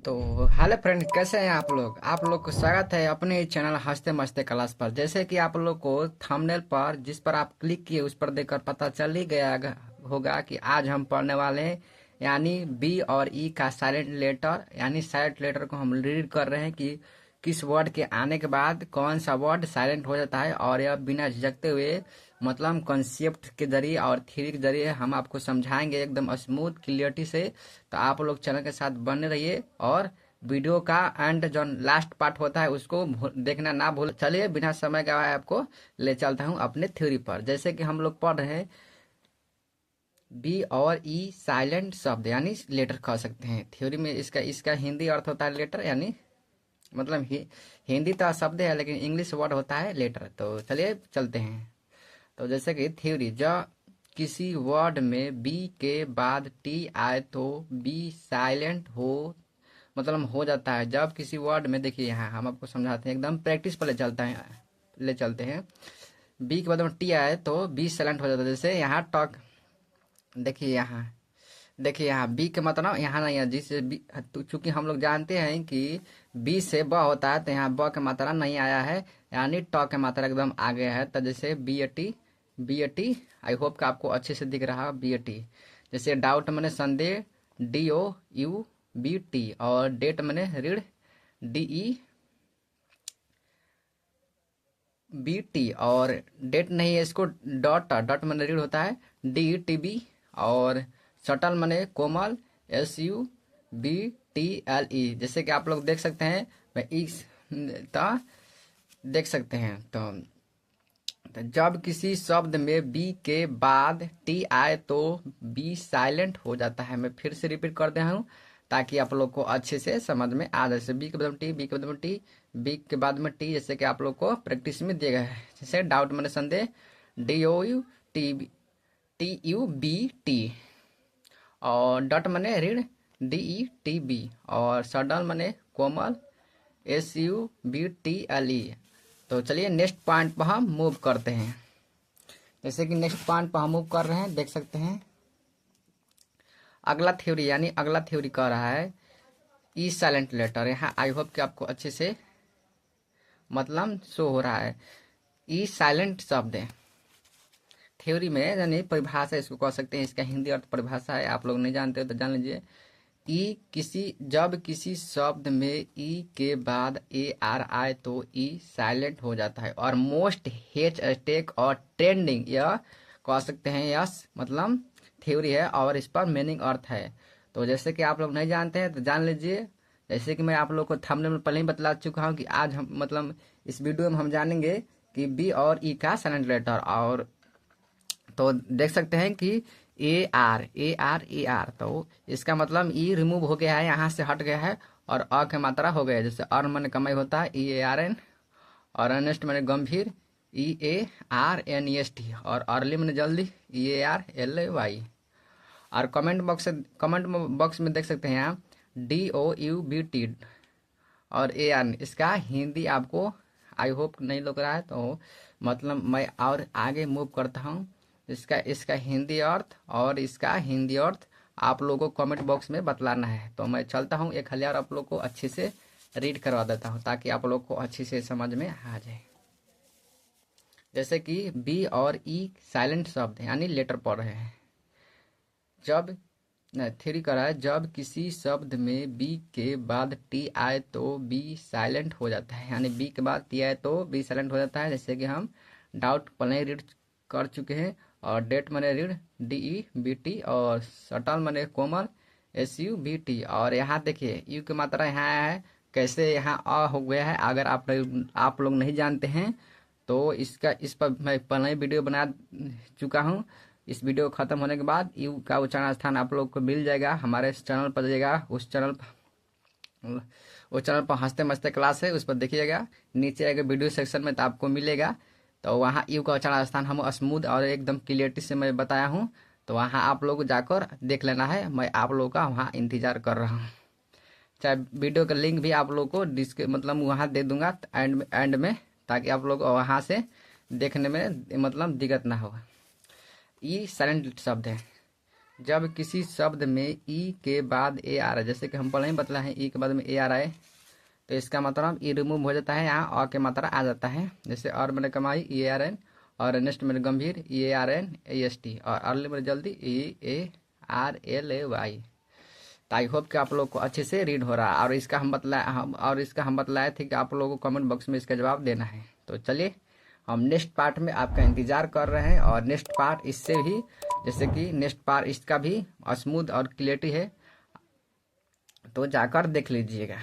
तो hello friend, कैसे हैं आप लोग को स्वागत है अपने इस चैनल हंसते मस्ते क्लास पर। जैसे कि आप लोग को थंबनेल पर जिस पर आप क्लिक किए उस पर देखकर पता चल ही गया होगा कि आज हम पढ़ने वाले हैं, यानी बी और ई का साइलेंट लेटर। यानी साइलेंट लेटर को हम रीड कर रहे हैं कि किस वर्ड के आने के बाद कौन सा वर्ड साइलेंट हो जाता है, और यह बिना झिझकते हुए मतलब कॉन्सेप्ट के जरिए और थ्योरी के जरिए हम आपको समझाएंगे एकदम स्मूथ क्लियरिटी से। तो आप लोग चैनल के साथ बने रहिए और वीडियो का एंड जो लास्ट पार्ट होता है उसको देखना ना भूल। चलिए बिना समय गवाए आपको ले चलता हूँ अपने थ्योरी पर। जैसे कि हम लोग पढ़ रहे हैं बी और ई साइलेंट शब्द यानी लेटर कह सकते हैं। थ्योरी में इसका इसका हिंदी अर्थ होता है लेटर, यानी मतलब हिंदी तो शब्द है लेकिन इंग्लिश वर्ड होता है लेटर। तो चलिए चलते हैं। तो जैसे कि थ्योरी, जब किसी वर्ड में बी के बाद टी आए तो बी साइलेंट हो जाता है। जब किसी वर्ड में, देखिए यहाँ हम आपको समझाते हैं, एकदम प्रैक्टिस पर ले चलते हैं। बी के बाद में टी आए तो बी साइलेंट हो जाता है। जैसे यहाँ टॉक, देखिए यहाँ बी के मतलब यहाँ नहीं है, जिससे बी, तो चूंकि हम लोग जानते हैं कि बी से ब होता है तो यहाँ ब का मात्रा नहीं आया है, यानी ट का मात्रा एकदम आ गया है। तो जैसे B A T, I hope कि आपको अच्छे से दिख रहा है बी ए टी। जैसे डाउट मैंने संदेह, D O U B T, और डेट मैंने ऋण, डी ई बी टी, और डेट नहीं है इसको डॉट, डॉट मैंने ऋण होता है डी टी बी, और शटल मैंने कोमल, S U B T L E. जैसे कि आप लोग देख सकते हैं, मैं इस ता देख सकते हैं। तो जब किसी शब्द में बी के बाद टी आए तो बी साइलेंट हो जाता है। मैं फिर से रिपीट कर दे हूँ ताकि आप लोग को अच्छे से समझ में आ जाए। जैसे बी के बाद में टी, बी के बाद में टी, बी के बाद में टी, जैसे कि आप लोग को प्रैक्टिस में दिया गया है। जैसे डाउट मैंने संदेह, D O U T, T U B T, और डॉट मैंने ऋण, डी ई टी बी, और सडल मैंने कोमल, S U B T L E. तो चलिए नेक्स्ट पॉइंट पर हम मूव करते हैं। जैसे कि नेक्स्ट पॉइंट पर हम मूव कर रहे हैं, देख सकते हैं अगला थ्योरी, यानी अगला थ्योरी कह रहा है ई साइलेंट लेटर। यहाँ आई होप कि आपको अच्छे से मतलब शो हो रहा है। ई साइलेंट शब्द है थ्योरी में, यानी परिभाषा इसको कह सकते हैं। इसका हिंदी अर्थ परिभाषा है, आप लोग नहीं जानते हो तो जान लीजिए। जब किसी शब्द में ई के बाद ए आर आए तो ई साइलेंट हो जाता है। और मोस्ट हेच स्टेक और ट्रेंडिंग, यह कह सकते हैं यस मतलब थ्योरी है, और इस पर मीनिंग अर्थ है। तो जैसे कि आप लोग नहीं जानते हैं तो जान लीजिए। जैसे कि मैं आप लोग को थंबनेल में पहले ही बतला चुका हूँ कि आज हम मतलब इस वीडियो में हम जानेंगे कि बी और ई का साइलेंट लेटर। और तो देख सकते हैं कि ए आर, तो इसका मतलब ई रिमूव हो गया है, यहाँ से हट गया है, और अ की मात्रा हो गया है। जैसे अर मन कमाई होता है ई ए आर एन, और अनेस्ट मैंने गंभीर E A R N E S T, और अर्ली मैंने जल्दी E A R L A Y. और कमेंट बॉक्स में देख सकते हैं यहाँ D O U B T और ए आर। इसका हिंदी आपको आई होप नहीं लग रहा है, तो मतलब मैं और आगे मूव करता हूँ। इसका हिंदी अर्थ और इसका हिंदी अर्थ आप लोगों को कमेंट बॉक्स में बतलाना है। तो मैं चलता हूँ एक हजार आप लोग को अच्छे से रीड करवा देता हूँ ताकि आप लोग को अच्छे से समझ में आ जाए। जैसे कि बी और ई साइलेंट शब्द हैं, यानी लेटर पढ़ रहे हैं। जब थ्योरी करा है, जब किसी शब्द में बी के बाद टी आए तो बी साइलेंट हो जाता है, यानी बी के बाद टी आए तो बी साइलेंट हो जाता है। जैसे कि हम डाउट पहले रीड कर चुके हैं, और डेट मैंने read D E B T, और सटल मैंने कोमल एस यू बी टी। और यहाँ देखिए यू की मात्रा यहाँ आया है, कैसे यहाँ अ हो गया है। अगर आप लोग नहीं जानते हैं तो इस पर मैं पहले ही वीडियो बना चुका हूँ। इस वीडियो खत्म होने के बाद यू का उच्चारण स्थान आप लोग को मिल जाएगा, हमारे चैनल पर जाइएगा। उस चैनल पर हंसते मस्ते क्लास है, उस पर देखिएगा, नीचे आएगा वीडियो सेक्शन में तो आपको मिलेगा। तो वहाँ यू का उच्चारण स्थान हम स्मूथ और एकदम क्लियरिटी से मैं बताया हूँ। तो वहाँ आप लोग जाकर देख लेना है, मैं आप लोगों का वहाँ इंतजार कर रहा हूँ। चाहे वीडियो का लिंक भी आप लोग को मतलब वहाँ दे दूंगा एंड में, ताकि आप लोग वहाँ से देखने में मतलब दिक्कत ना हो। ई साइलेंट शब्द है। जब किसी शब्द में ई के बाद ए आ रहा है, जैसे कि हम पहले ही बतला है ई के बाद में ए आ रहा है, तो इसका मतलब ई रिमूव हो जाता है, यहाँ अ के मात्रा आ जाता है। जैसे और मैंने कमाई ई ए आर एन, और नेक्स्ट मैंने गंभीर E A R N A S T, और अर्ली मैंने जल्दी E A R L A Y. तो आई होप कि आप लोग को अच्छे से रीड हो रहा है, और इसका हम बतलाए थे कि आप लोगों को कमेंट बॉक्स में इसका जवाब देना है। तो चलिए हम नेक्स्ट पार्ट में आपका इंतजार कर रहे हैं, और नेक्स्ट पार्ट इससे भी, जैसे कि नेक्स्ट पार्ट इसका भी स्मूथ और क्लियरिटी है, तो जाकर देख लीजिएगा।